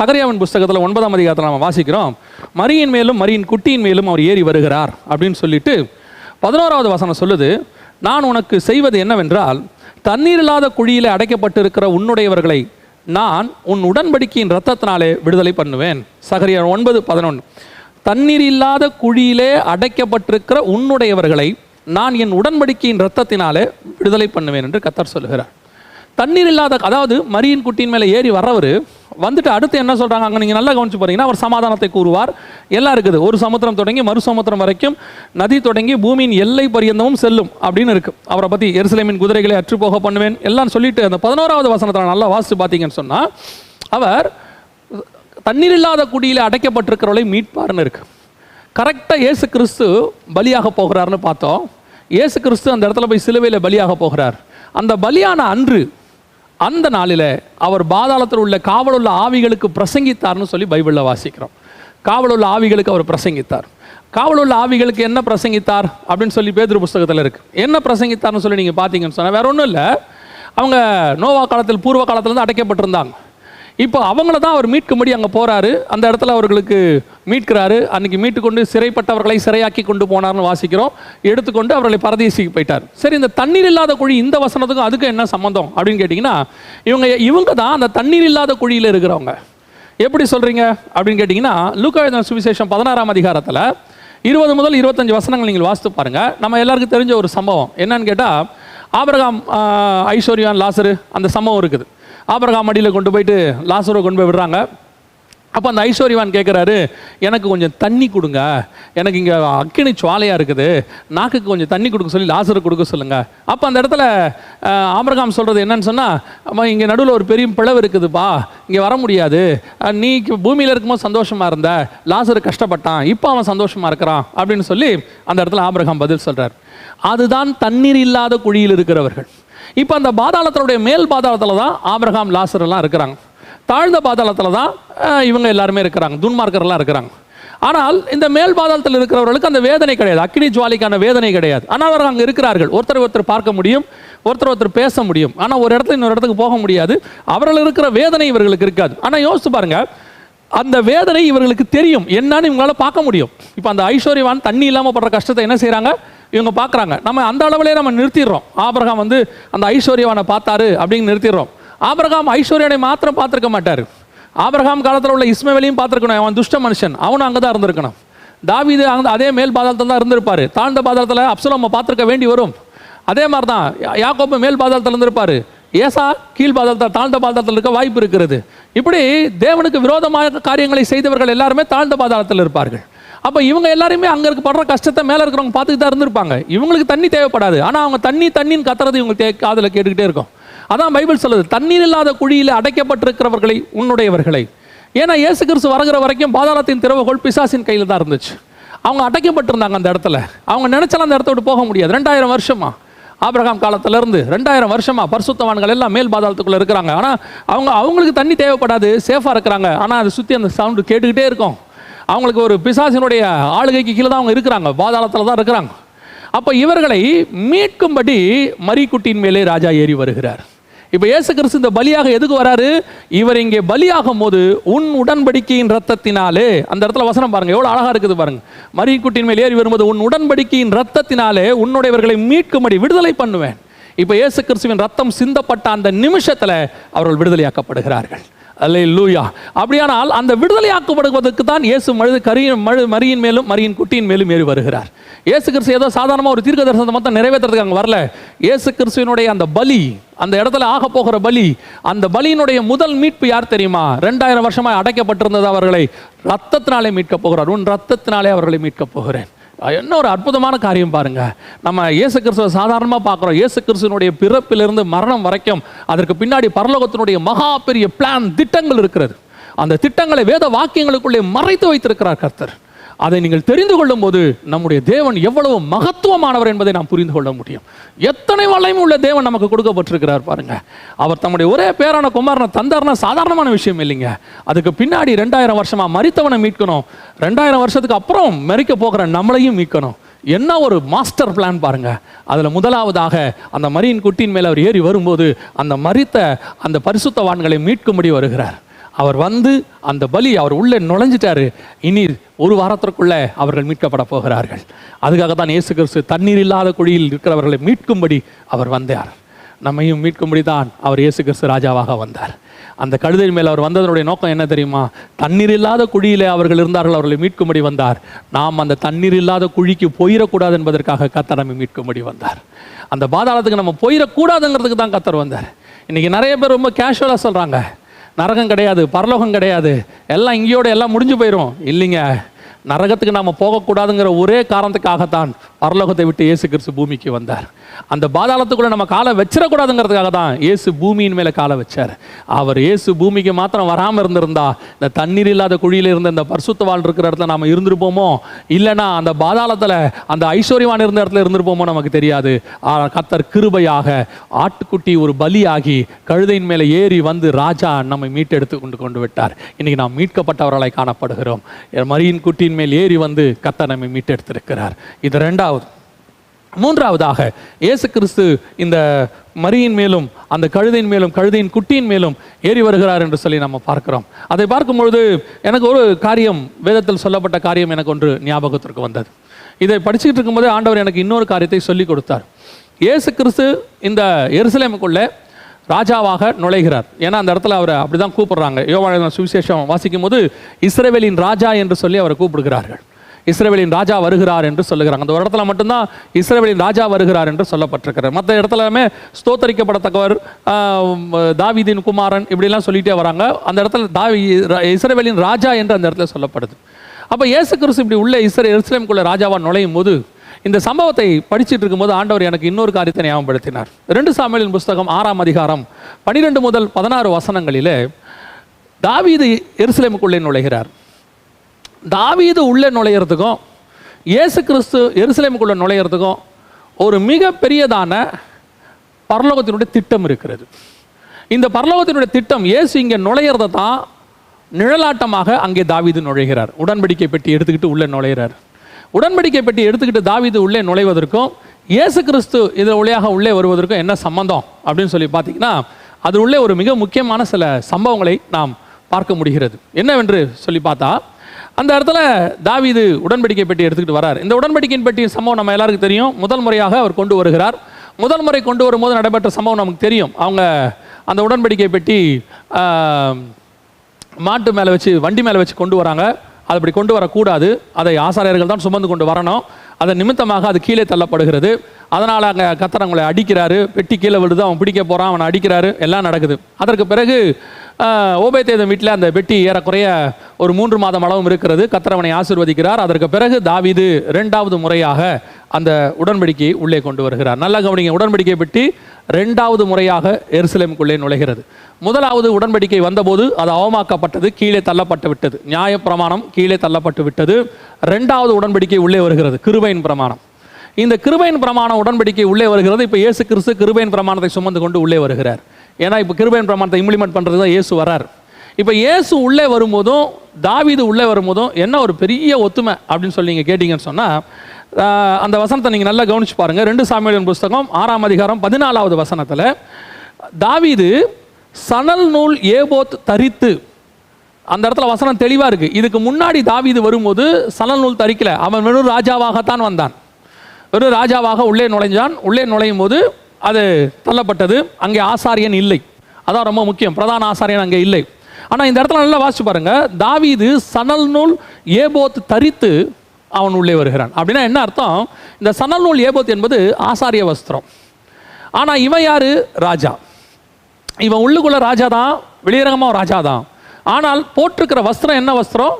சகரியாவின் புஸ்தகத்தில் 9ஆம் அதிகாரத்தில் நம்ம வாசிக்கிறோம், மரியின் மேலும் மரியின் குட்டியின் மேலும் அவர் ஏறி வருகிறார் அப்படின்னு சொல்லிட்டு 11வது வசனம் சொல்லுது, நான் உனக்கு செய்வது என்னவென்றால், தண்ணீர் இல்லாத குழியில் அடைக்கப்பட்டிருக்கிற உன்னுடையவர்களை நான் உன் உடன்படிக்கையின் இரத்தத்தினாலே விடுதலை பண்ணுவேன். சகரியா 9:11. தண்ணீர் இல்லாத குழியிலே அடைக்கப்பட்டிருக்கிற உன்னுடையவர்களை நான் என் உடன்படிக்கையின் இரத்தத்தினாலே விடுதலை பண்ணுவேன் என்று கர்த்தர் சொல்லுகிறார். தண்ணீர் இல்லாத, அதாவது மரியின் குட்டியின் மேலே ஏறி வர்றவர் வந்துட்டு அடுத்து என்ன சொல்கிறாங்க, அங்கே நீங்கள் நல்லா கவனிச்சு போகிறீங்கன்னா, அவர் சமாதானத்தை கூறுவார். எல்லாம் இருக்குது, ஒரு சமுத்திரம் தொடங்கி மறு சமுத்திரம் வரைக்கும், நதி தொடங்கி பூமியின் எல்லை பரியந்தமும் செல்லும் அப்படின்னு இருக்குது. அவரை பற்றி எருசலேமின் குதிரைகளை அற்றுப்போக பண்ணுவேன் எல்லாம் சொல்லிட்டு அந்த 11வது வசனத்தில் நல்லா வாசித்து பார்த்தீங்கன்னு சொன்னால், அவர் தண்ணீர் இல்லாத குடியில் அடைக்கப்பட்டிருக்கிறவளை மீட்பார்னு இருக்கு. கரெக்டாக இயேசு கிறிஸ்து பலியாக போகிறார்னு பார்த்தோம். இயேசு கிறிஸ்து அந்த இடத்துல போய் சிலுவையில் பலியாக போகிறார். அந்த பலியான அன்று, அந்த நாளில் அவர் பாதாளத்தில் உள்ள காவலுள்ள ஆவிகளுக்கு பிரசங்கித்தார்னு சொல்லி பைபிளில் வாசிக்கிறோம். காவலுள்ள ஆவிகளுக்கு அவர் பிரசங்கித்தார். காவலுள்ள ஆவிகளுக்கு என்ன பிரசங்கித்தார் அப்படின்னு சொல்லி பேதுரு புஸ்தகத்தில் இருக்குது. என்ன பிரசங்கித்தார்னு சொல்லி நீங்கள் பார்த்தீங்கன்னு சொன்னால் வேற ஒன்றும் இல்லை, அவங்க நோவா காலத்தில் பூர்வ காலத்திலேருந்து அடைக்கப்பட்டிருந்தாங்க. இப்போ அவங்கள தான் அவர் மீட்கும்படி அங்கே போகிறாரு. அந்த இடத்துல அவர்களுக்கு மீட்கிறாரு. அன்றைக்கி மீட்டுக்கொண்டு சிறைப்பட்டவர்களை சிறையாக்கி கொண்டு போனார்னு வாசிக்கிறோம். எடுத்துக்கொண்டு அவர்களை பரதேசிக்கு போயிட்டார். சரி, இந்த தண்ணீர் இல்லாத குழி இந்த வசனத்துக்கும் அதுக்கும் என்ன சம்மந்தம் அப்படின்னு கேட்டிங்கன்னா, இவங்க தான் அந்த தண்ணீர் இல்லாத குழியில் இருக்கிறவங்க. எப்படி சொல்கிறீங்க அப்படின்னு கேட்டிங்கன்னா, லூக்கா எழுதின சுவிசேஷம் 16ஆம் அதிகாரத்தில் 20 முதல் 25 வசனங்கள் நீங்கள் வாசித்து பாருங்கள். நம்ம எல்லாருக்கும் தெரிஞ்ச ஒரு சம்பவம் என்னன்னு கேட்டால், ஆபிரகாம், ஐஸ்வர்யான், லாசரு, அந்த சம்பவம் இருக்குது. ஆபிரகாம் அடியில் கொண்டு போயிட்டு லாசரை கொண்டு போய் விடுறாங்க. அப்போ அந்த ஐஸ்வர்யவான் கேட்குறாரு, எனக்கு கொஞ்சம் தண்ணி கொடுங்க, எனக்கு இங்கே அக்கினி சுவாலையாக இருக்குது, நாக்குக்கு கொஞ்சம் தண்ணி கொடுக்க சொல்லி லாசரை கொடுக்க சொல்லுங்கள். அப்போ அந்த இடத்துல ஆபிரகாம் சொல்கிறது என்னன்னு சொன்னால், அம்மா இங்கே நடுவில் ஒரு பெரிய பிளவு இருக்குதுப்பா, இங்கே வர முடியாது, நீ பூமியில் இருக்கும்போது சந்தோஷமாக இருந்த, லாசரு கஷ்டப்பட்டான், இப்போ அவன் சந்தோஷமாக இருக்கிறான் அப்படின்னு சொல்லி அந்த இடத்துல ஆபிரகாம் பதில் சொல்கிறார். அதுதான் தண்ணீர் இல்லாத குழியில் இருக்கிறவர்கள். இப்போ அந்த பாதாளத்தினுடைய மேல் பாதாளத்தில் தான் ஆபிரகாம், லாசர் எல்லாம் இருக்கிறாங்க. தாழ்ந்த பாதாளத்தில் தான் இவங்க எல்லாருமே இருக்கிறாங்க, துன்மார்க்கர்லாம் இருக்கிறாங்க. ஆனால் இந்த மேல் பாதாளத்தில் இருக்கிறவர்களுக்கு அந்த வேதனை கிடையாது, அக்கினி ஜுவாலிக்கான வேதனை கிடையாது. ஆனால் அவர்கள் அங்கே இருக்கிறார்கள், ஒருத்தர் பார்க்க முடியும், ஒருத்தர் பேச முடியும். ஆனால் ஒரு இடத்துல இன்னொரு இடத்துக்கு போக முடியாது. அவர்கள் இருக்கிற வேதனை இவர்களுக்கு இருக்காது. ஆனால் யோசிச்சு பாருங்க, அந்த வேதனை இவர்களுக்கு தெரியும், என்னன்னு இவங்களால பார்க்க முடியும். இப்போ அந்த ஐஸ்வர்யவான் தண்ணி இல்லாமல் படுற கஷ்டத்தை என்ன செய்கிறாங்க, இவங்க பார்க்குறாங்க. நம்ம அந்த அளவிலே நம்ம நிறுத்திடுறோம். ஆபிரகாம் வந்து அந்த ஐஸ்வர்யவானை பார்த்தாரு அப்படின்னு நிறுத்திடுறோம். ஆபிரகாம் ஐஸ்வர்யனை மாத்திரம் பார்த்துருக்க மாட்டார். ஆபிரகாம் காலத்தில் உள்ள இஸ்மவேலையும் பார்த்துருக்கணும். அவன் துஷ்ட மனுஷன், அவனும் அங்கே தான் இருந்திருக்கணும். தாவீது அதே மேல் பாதாளத்தில் தான் இருந்திருப்பார். தாழ்ந்த பாதாளத்தில் அப்சலோமை பார்த்துருக்க வேண்டி வரும். அதே மாதிரி தான் யாக்கோபு மேல் பாதாளத்தில் இருந்திருப்பார். ஏசா கீழ் பாதாளத்தில், தாழ்ந்த பாதாளத்தில் இருக்க வாய்ப்பு இருக்கிறது. இப்படி தேவனுக்கு விரோதமான காரியங்களை செய்தவர்கள் எல்லாருமே தாழ்ந்த பாதாளத்தில் இருப்பார்கள். அப்போ இவங்க எல்லாருமே அங்கே இருக்க படுற கஷ்டத்தை மேலே இருக்கிறவங்க பார்த்துட்டு தான் இருந்திருப்பாங்க. இவங்களுக்கு தண்ணி தேவைப்படாது, ஆனால் அவங்க தண்ணின்னு கத்துறது இவங்களுக்கு காதில் கேட்டுக்கிட்டே இருக்கும். அதான் பைபிள் சொல்லுது, தண்ணீர் இல்லாத குழியில் அடைக்கப்பட்டிருக்கிறவர்களை உன்னுடையவர்களை. ஏன்னா இயேசு கிறிஸ்து வருகிற வரைக்கும் பாதாளத்தின் திறவுகோல் பிசாசின் கையில் தான் இருந்துச்சு. அவங்க அடைக்கப்பட்டிருந்தாங்க அந்த இடத்துல. அவங்க நினைச்சாலும் அந்த இடத்த விட்டு போக முடியாது. 2000 வருஷமா, ஆபிரகாம் காலத்திலேருந்து 2000 வருஷமா பரிசுத்தவான்கள் எல்லாம் மேல் பாதாளத்துக்குள்ளே இருக்கிறாங்க. ஆனால் அவங்களுக்கு தண்ணி தேவைப்படாது, சேஃபாக இருக்கிறாங்க. ஆனால் அதை சுற்றி அந்த சவுண்டு கேட்டுக்கிட்டே இருக்கும். அவங்களுக்கு ஒரு பிசாசினுடைய ஆளுகைக்கு கீழே தான் அவங்க இருக்கிறாங்க, பாதாளத்தில் தான் இருக்கிறாங்க. அப்போ இவர்களை மீட்கும்படி மரிக்குட்டியின் மேலே ராஜா ஏறி வருகிறார். இப்போ இயேசு கிறிஸ்து இந்த பலியாக எதுக்கு வராரு? இவர் இங்கே பலியாகும் போது உன் உடன்படிக்கையின் ரத்தத்தினாலே, அந்த இடத்துல வசனம் பாருங்க எவ்வளோ அழகா இருக்குது பாருங்க. மரிக்குட்டியின் மேல் ஏறி வரும்போது உன் உடன்படிக்கையின் ரத்தத்தினாலே உன்னுடையவர்களை மீட்கும்படி விடுதலை பண்ணுவேன். இப்போ இயேசு கிறிஸ்துவின் ரத்தம் சிந்தப்பட்ட அந்த நிமிஷத்தில் அவர்கள் விடுதலையாக்கப்படுகிறார்கள். அல்லேலூயா. அப்படியானால் அந்த விடுதலையாக்கப்படுவதற்கு தான் இயேசு மரியின் மேலும் மரியின் குட்டியின் மேலும் ஏறி வருகிறார். இயேசு கிறிஸ்து ஏதோ சாதாரணமாக ஒரு தீர்க்க தரிசனத்தை மட்டும் நிறைவேற்றுறதுக்கு அங்கே வரல. இயேசு கிறிஸ்துவினுடைய அந்த பலி, அந்த இடத்துல ஆக போகிற பலி, அந்த பலியினுடைய முதல் மீட்பு யார் தெரியுமா? 2000 வருஷமாக அடைக்கப்பட்டிருந்தது அவர்களை ரத்தத்தினாலே மீட்கப் போகிறார். உன் ரத்தத்தினாலே அவர்களை மீட்கப் போகிறேன். என்ன ஒரு அற்புதமான காரியம் பாருங்க. நம்ம இயேசு கிறிஸ்துவை சாதாரணமாக பார்க்குறோம். இயேசு கிறிஸ்துவனுடைய பிறப்பிலிருந்து மரணம் வரைக்கும் அதற்கு பின்னாடி பரலோகத்தினுடைய மகா பெரிய பிளான், திட்டங்கள் இருக்கிறது. அந்த திட்டங்களை வேத வாக்கியங்களுக்குள்ளே மறைத்து வைத்திருக்கிறார் கர்த்தர். அதை நீங்கள் தெரிந்து கொள்ளும் போது நம்முடைய தேவன் எவ்வளவு மகத்துவமானவர் என்பதை நாம் புரிந்து கொள்ள முடியும். எத்தனை வல்லமை உள்ள தேவன் நமக்கு கொடுக்கப்பட்டிருக்கிறார் பாருங்க. அவர் தம்முடைய ஒரே பேரான குமாரனை தந்தார்னா சாதாரணமான விஷயம் இல்லைங்க. அதுக்கு பின்னாடி 2000 வருஷமா மரித்தவனை மீட்கணும், 2000 வருஷத்துக்கு அப்புறம் மரிக்க போகிற நம்மளையும் மீட்கணும். என்ன ஒரு மாஸ்டர் பிளான் பாருங்க. அதில் முதலாவதாக அந்த மரியின் குட்டியின் மேலே அவர் ஏறி வரும்போது அந்த மரித்த அந்த பரிசுத்தவான்களை மீட்கும்படி வருகிறார். அவர் வந்து அந்த பலி அவர் உள்ளே நுழைஞ்சிட்டாரு. இனி ஒரு வாரத்திற்குள்ள அவர்கள் மீட்கப்பட போகிறார்கள். அதுக்காக தான் இயேசு கிறிஸ்து தண்ணீர் இல்லாத குழியில் இருக்கிறவர்களை மீட்கும்படி அவர் வந்தார். நம்மையும் மீட்கும்படி தான் அவர் இயேசு கிறிஸ்து ராஜாவாக வந்தார். அந்த கழுதை மேல் அவர் வந்ததனுடைய நோக்கம் என்ன தெரியுமா? தண்ணீர் இல்லாத குழியிலே அவர்கள் இருந்தார்கள், அவர்களை மீட்கும்படி வந்தார். நாம் அந்த தண்ணீர் இல்லாத குழிக்கு போயிடக்கூடாது என்பதற்காக கர்த்தர் நம்மை மீட்கும்படி வந்தார். அந்த பாதாளத்துக்கு நம்ம போயிடக்கூடாதுங்கிறதுக்கு தான் கர்த்தர் வந்தார். இன்னைக்கு நிறைய பேர் ரொம்ப கேஷுவலாக சொல்கிறாங்க, நரகம் கிடையாது, பரலோகம் கிடையாது, எல்லாம் இங்கேயோட எல்லாம் முடிஞ்சு போயிடும். இல்லைங்க, நரகத்துக்கு நாம் போகக்கூடாதுங்கிற ஒரே காரணத்துக்காகத்தான் பரலோகத்தை விட்டு இயேசு கிறிஸ்து பூமிக்கு வந்தார். அந்த பாதாளத்துக்குள்ளே நம்ம காலை வச்சிடக்கூடாதுங்கிறதுக்காக தான் இயேசு பூமியின் மேலே காலை வச்சார். அவர் இயேசு பூமிக்கு மாத்திரம் வராமல் இருந்திருந்தா இந்த தண்ணீர் இல்லாத குழியில் இருந்த இந்த பரிசுத்தவான் இருக்கிற இடத்துல நாம் இருந்திருப்போமோ, இல்லைன்னா அந்த பாதாளத்தில் அந்த ஐஸ்வர்யவான் இருந்த இடத்துல இருந்திருப்போமோ நமக்கு தெரியாது. கர்த்தர் கிருபையாக ஆட்டுக்குட்டி ஒரு பலியாகி கழுதையின் மேலே ஏறி வந்து ராஜா நம்மை மீட்டெடுத்து கொண்டு விட்டார். இன்னைக்கு நாம் மீட்கப்பட்டவர்களாய் காணப்படுகிறோம். மரியின் குட்டியின் மேல் ஏறி வந்து கர்த்தர் நம்மை மீட்டெடுத்திருக்கிறார். இது ரெண்டாவது. மூன்றாவதாக இயேசு கிறிஸ்து இந்த மரியின் மேலும் அந்த கழுதையின் மேலும் கழுதையின் குட்டியின் மேலும் ஏறி வருகிறார் என்று சொல்லி நம்ம பார்க்கிறோம். அதை பார்க்கும் பொழுது எனக்கு ஒரு காரியம், வேதத்தில் சொல்லப்பட்ட காரியம் எனக்கு ஒன்று ஞாபகத்திற்கு வந்தது. இதை படிச்சுட்டு இருக்கும்போது ஆண்டவர் எனக்கு இன்னொரு காரியத்தை சொல்லி கொடுத்தார். இயேசு கிறிஸ்து இந்த எருசலேமுக்குள்ளே ராஜாவாக நுழைகிறார். ஏன்னா அந்த இடத்துல அவரை அப்படிதான் கூப்பிடுறாங்க. யோவான் சுவிசேஷம் வாசிக்கும் போது இஸ்ரவேலின் ராஜா என்று சொல்லி அவரை கூப்பிடுகிறார்கள். இஸ்ரவேலின் ராஜா வருகிறார் என்று சொல்லுகிறாங்க. அந்த ஒரு இடத்துல மட்டும்தான் இஸ்ரவேலின் ராஜா வருகிறார் என்று சொல்லப்பட்டிருக்கிறார். மற்ற இடத்துலமே ஸ்தோத்தரிக்கப்படத்தக்கவர், தாவீதின் குமாரன், இப்படிலாம் சொல்லிட்டே வராங்க. அந்த இடத்துல இஸ்ரவேலின் ராஜா என்று அந்த இடத்துல சொல்லப்படுது. அப்போ இயேசு கிறிஸ்து இப்படி உள்ள எருசலேமுக்குள்ள ராஜாவாக நுழையும் போது இந்த சம்பவத்தை படிச்சுட்டு இருக்கும்போது ஆண்டவர் எனக்கு இன்னொரு காரியத்தை ஞாபகப்படுத்தினார். 2 சாமுவேலின் புஸ்தகம் 6ஆம் அதிகாரம் 12 முதல் 16 வசனங்களிலே தாவீது எருசலேமுக்குள்ளே நுழைகிறார். தாவீது உள்ளே நுழையிறதுக்கும் இயேசு கிறிஸ்து எருசலேமுக்குள்ளே நுழையிறதுக்கும் ஒரு மிக பெரியதான பரலோகத்தினுடைய திட்டம் இருக்கிறது. இந்த பரலோகத்தினுடைய திட்டம் இயேசு இங்கே நுழையிறத தான் நிழலாட்டமாக அங்கே தாவீது நுழைகிறார். உடன்படிக்கை பெட்டி எடுத்துக்கிட்டு உள்ளே நுழைகிறார். உடன்படிக்கை பெட்டி எடுத்துக்கிட்டு தாவீது உள்ளே நுழைவதற்கும் இயேசு கிறிஸ்து இதில் வழியாக உள்ளே வருவதற்கும் என்ன சம்பந்தம் அப்படின்னு சொல்லி பார்த்தீங்கன்னா, அது உள்ளே ஒரு மிக முக்கியமான சில சம்பவங்களை நாம் பார்க்க முடிகிறது. என்னவென்று சொல்லி பார்த்தா, அந்த இடத்துல தாவீது உடன்படிக்கை பெட்டி எடுத்துக்கிட்டு வரார். இந்த உடன்படிக்கையின் பெட்டி சம்பவம் நம்ம எல்லாருக்கும் தெரியும். முதல் முறையாக அவர் கொண்டு வருகிறார். முதல் முறை கொண்டு வரும்போது நடைபெற்ற சம்பவம் நமக்கு தெரியும். அவங்க அந்த உடன்படிக்கை பெட்டி மாட்டு மேலே வச்சு, வண்டி மேலே வச்சு கொண்டு வராங்க. அது அப்படி கொண்டு வரக்கூடாது, அதை ஆசாரியர்கள் தான் சுமந்து கொண்டு வரணும். அதன் நிமித்தமாக அது கீழே தள்ளப்படுகிறது. அதனால் அங்கே கர்த்தர் அவங்களை அடிக்கிறாரு. பெட்டி கீழே விழுது, அவன் பிடிக்க போகிறான், அவனை அடிக்கிறாரு, எல்லாம் நடக்குது. அதற்கு பிறகு ஓபேதேதோம் வீட்டில் அந்த பெட்டி ஏறக்குறைய ஒரு 3 மாதம் அளவும் இருக்கிறது. கர்த்தர் அவனை ஆசீர்வதிக்கிறார். அதற்கு பிறகு தாவீது 2வது முறையாக அந்த உடன்படிக்கையை உள்ளே கொண்டு வருகிறார். நல்லா கவனிங்க, உடன்படிக்கை பெட்டி 2வது முறையாக எருசலேமுக்குள்ளே நுழைகிறது. 1வது உடன்படிக்கை வந்தபோது அது அவமாக்கப்பட்டது, கீழே தள்ளப்பட்டு விட்டது. நியாயப்பிரமாணம் கீழே தள்ளப்பட்டு விட்டது. 2வது உடன்படிக்கை உள்ளே வருகிறது, கிருபையின் பிரமாணம். இந்த கிருபையின் பிரமாணம் உடன்படிக்கை உள்ளே வருகிறது. இப்போ இயேசு கிறிஸ்து கிருபையின் பிரமாணத்தை சுமந்து கொண்டு உள்ளே வருகிறார். ஏன்னா இப்போ கிருபையின் பிரமாணத்தை இம்ப்ளிமெண்ட் பண்ணுறது தான் இயேசு வரார். இப்போ இயேசு உள்ளே வரும்போதும் தாவீது உள்ளே வரும்போதும் என்ன ஒரு பெரிய ஒத்துமை அப்படின்னு சொல்லி நீங்கள் கேட்டிங்கன்னு சொன்னால், அந்த வசனத்தை நீங்கள் நல்லா கவனிச்சு பாருங்கள். 2 சாமுவேலின் புஸ்தகம் 6ஆம் அதிகாரம் 14வது வசனத்தில் தாவீது சணல் நூல் ஏபோத் தரித்து, அந்த இடத்துல வசனம் தெளிவாக இருக்குது. இதுக்கு முன்னாடி தாவீது வரும்போது சணல் நூல் தரிக்கல, அவன் வெறும் ராஜாவாகத்தான் வந்தான். வெறும் ராஜாவாக உள்ளே நுழைஞ்சான். உள்ளே நுழையும் போது அது தள்ளப்பட்டது. அங்கே ஆசாரியன் இல்லை, அதான் ரொம்ப முக்கியம். பிரதான ஆசாரியன் அங்கே இல்லை. ஆனால் இந்த இடத்துல நல்லா வாசிச்சு பாருங்க, தாவீது சணல் நூல் ஏபோத் தரித்து அவன் உள்ளே வருகிறான். அப்படின்னா என்ன அர்த்தம்? இந்த சணல் நூல் ஏபோத் என்பது ஆசாரிய வஸ்திரம். ஆனால் இவன் யாரு? ராஜா. இவன் உள்ளுக்குள்ள ராஜா தான், வெளியரங்கமாக ராஜா தான். ஆனால் போட்டிருக்கிற வஸ்திரம் என்ன வஸ்திரம்?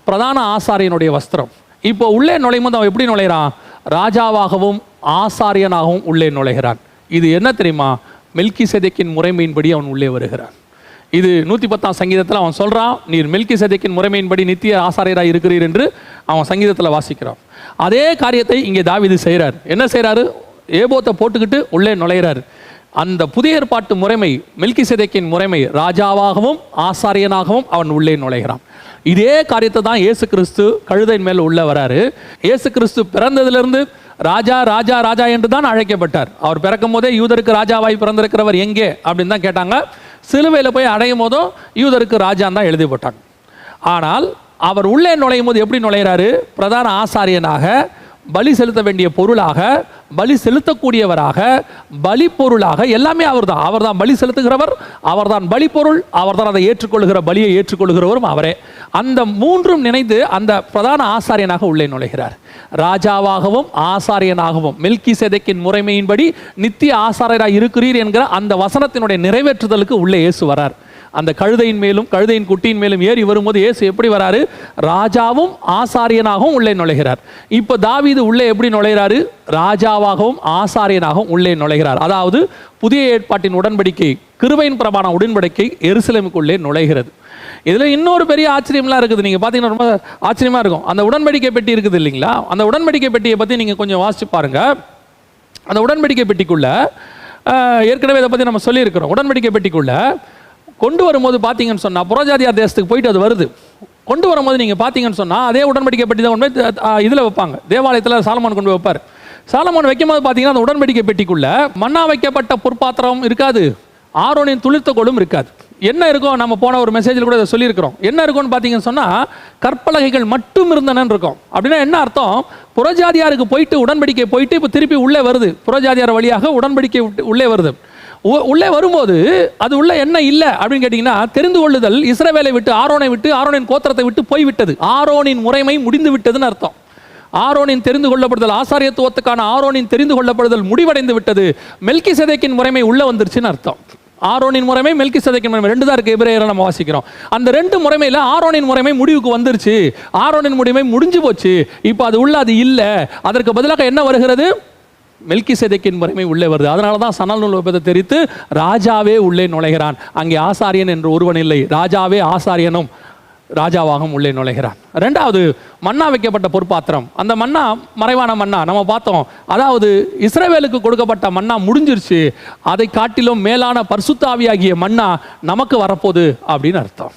பிரதான ஆசாரியனுடைய வஸ்திரம். இப்போ உள்ளே நுழையும் போது அவன் எப்படி நுழைகிறான்? ராஜாவாகவும் ஆசாரியனாகவும் உள்ளே நுழைகிறான். இது என்ன தெரியுமா? மெல்கிசேதேக்கின் முறைமையின்படி அவன் உள்ளே வருகிறான். இது 110ஆம் சங்கீதத்தில் அவன் சொல்கிறான், நீர் மெல்கிசேதேக்கின் முறைமையின்படி நித்திய ஆசாரியராக இருக்கிறீர் என்று அவன் சங்கீதத்தில் வாசிக்கிறான். அதே காரியத்தை இங்கே தாவீது செய்கிறார். என்ன செய்கிறாரு? ஏபோத்தை போட்டுக்கிட்டு உள்ளே நுழைகிறார். அந்த புதிய ஏற்பாட்டு முறைமை, மெல்கிசேதேக்கின் முறைமை, ராஜாவாகவும் ஆசாரியனாகவும் அவன் உள்ளே நுழைகிறான். இதே காரியத்தை தான் இயேசு கிறிஸ்து கழுதையின் மேல் உள்ள வராரு. இயேசு கிறிஸ்து பிறந்ததிலிருந்து ராஜா ராஜா ராஜா என்று தான் அழைக்கப்பட்டார். அவர் பிறக்கும் போதே யூதருக்கு ராஜாவாய் பிறந்திருக்கிறவர் எங்கே அப்படின்னு தான் கேட்டாங்க. சிலுவையில் போய் அடையும் போதும் யூதருக்கு ராஜான் தான் எழுதி போட்டாங்க. ஆனால் அவர் உள்ளே நுழையும் போது எப்படி நுழைகிறாரு? பிரதான ஆசாரியனாக, பலி செலுத்த வேண்டிய பொருளாக, பலி செலுத்தக்கூடியவராக, பலி பொருளாக, எல்லாமே அவர்தான். அவர்தான் பலி செலுத்துகிறவர், அவர்தான் பலி பொருள், அவர்தான் அதை ஏற்றுக்கொள்கிற, பலியை ஏற்றுக்கொள்கிறவரும் அவரே. அந்த மூன்றும் நினைந்து அந்த பிரதான ஆசாரியனாக உள்ளே நுழைகிறார். ராஜாவாகவும் ஆசாரியனாகவும் மெல்கிசேதேக்கின் முறைமையின்படி நித்திய ஆசாரியராக இருக்கிறீர் என்கிற அந்த வசனத்தினுடைய நிறைவேற்றுதலுக்கு உள்ளே இயேசு வரார். அந்த கழுதையின் மேலும் கழுதையின் குட்டியின் மேலும் ஏறி வரும்போது இயேசு எப்படி வராரு? ராஜாவும் ஆசாரியனாகவும் உள்ளே நுழைகிறார். இப்போ தாவீது உள்ளே எப்படி நுழைகிறாரு? ராஜாவாகவும் ஆசாரியனாகவும் உள்ளே நுழைகிறார். அதாவது புதிய ஏற்பாட்டின் உடன்படிக்கை, கிருபையின் பிரமாண உடன்படிக்கை எருசலேமுக்குள்ளே நுழைகிறது. இதில் இன்னொரு பெரிய ஆச்சரியம்லாம் இருக்குது. நீங்கள் பார்த்தீங்கன்னா ரொம்ப ஆச்சரியமாக இருக்கும். அந்த உடன்படிக்கை பெட்டி இருக்குது இல்லைங்களா? அந்த உடன்படிக்கை பெட்டியை பற்றி நீங்கள் கொஞ்சம் வாசிச்சு பாருங்கள். அந்த உடன்படிக்கை பெட்டிக்குள்ள ஏற்கனவே இதை பற்றி நம்ம சொல்லியிருக்கிறோம். உடன்படிக்கை பெட்டிக்குள்ள கொண்டு வரும்போது பார்த்தீங்கன்னு சொன்னால், புறஜாதியார் தேசத்துக்கு போயிட்டு அது வருது. கொண்டு வரும்போது நீங்கள் பார்த்தீங்கன்னு சொன்னால் அதே உடன்படிக்கை பெட்டி தான் கொண்டு போய் இதில் வைப்பாங்க. தேவாலயத்தில் சாலமோன் கொண்டு போய் வைப்பார். சாலமோன் வைக்கும்போது பார்த்தீங்கன்னா அந்த உடன்படிக்கை பெட்டிக்குள்ள மண்ணா வைக்கப்பட்ட பொற்பாத்திரம் இருக்காது, ஆரோனின் துளிர்த்த கோலும் இருக்காது. என்ன இருக்கும்? நம்ம போன ஒரு மெசேஜில் கூட இதை சொல்லியிருக்கிறோம். என்ன இருக்கும்னு பார்த்தீங்கன்னு சொன்னால் கற்பலகைகள் மட்டும் இருந்தனன்னு இருக்கும். அப்படின்னா என்ன அர்த்தம்? புறஜாதியாருக்கு போயிட்டு உடன்படிக்கை போயிட்டு இப்போ திருப்பி உள்ளே வருது. புறஜாதியார் வழியாக உடன்படிக்கை உள்ளே வருது. உள்ளே வரும்போது அது உள்ள என்ன இல்லை அப்படின்னு கேட்டிங்கன்னா, தெரிந்து கொள்ளுதல் இஸ்ரவேலை விட்டு, ஆரோனை விட்டு, ஆரோனின் கோத்திரத்தை விட்டு போய்விட்டது. ஆரோனின் முறைமை முடிந்து விட்டதுன்னு அர்த்தம். ஆரோனின் தெரிந்து கொள்ளப்படுதல், ஆசாரியத்துவத்துக்கான ஆரோனின் தெரிந்து கொள்ளப்படுதல் முடிவடைந்து விட்டது. மெல்கிசேதேக்கின் முறைமை உள்ள வந்துருச்சுன்னு அர்த்தம். ஆரோனின் முறைமை, மெல்கிசேதேக்கின் முறைமை ரெண்டு தான் இருக்கு. எபிரேயரை நம்ம வாசிக்கிறோம். அந்த ரெண்டு முறைமையில் ஆரோனின் முறைமை முடிவுக்கு வந்துருச்சு. ஆரோனின் முறைமை முடிஞ்சு போச்சு. இப்போ அது உள்ள அது இல்லை. அதற்கு பதிலாக என்ன வருகிறது? மெல்கிசேதேக்கின் முறைமை உள்ளே வருது. அதனால தான் சணல் நூல் வைப்பதை தெரிவித்து ராஜாவே உள்ளே நுழைகிறான். அங்கே ஆசாரியன் என்று ஒருவன் இல்லை, ராஜாவே ஆசாரியனும் ராஜாவாகவும் உள்ளே நுழைகிறான். ரெண்டாவது, மன்னா வைக்கப்பட்ட பொற்பாத்திரம். அந்த மன்னா மறைவான மன்னா நம்ம பார்த்தோம். அதாவது இஸ்ரவேலுக்கு கொடுக்கப்பட்ட மன்னா முடிஞ்சிருச்சு. அதை காட்டிலும் மேலான பரிசுத்த ஆவியாகிய மன்னா நமக்கு வரப்போகுது அப்படின்னு அர்த்தம்.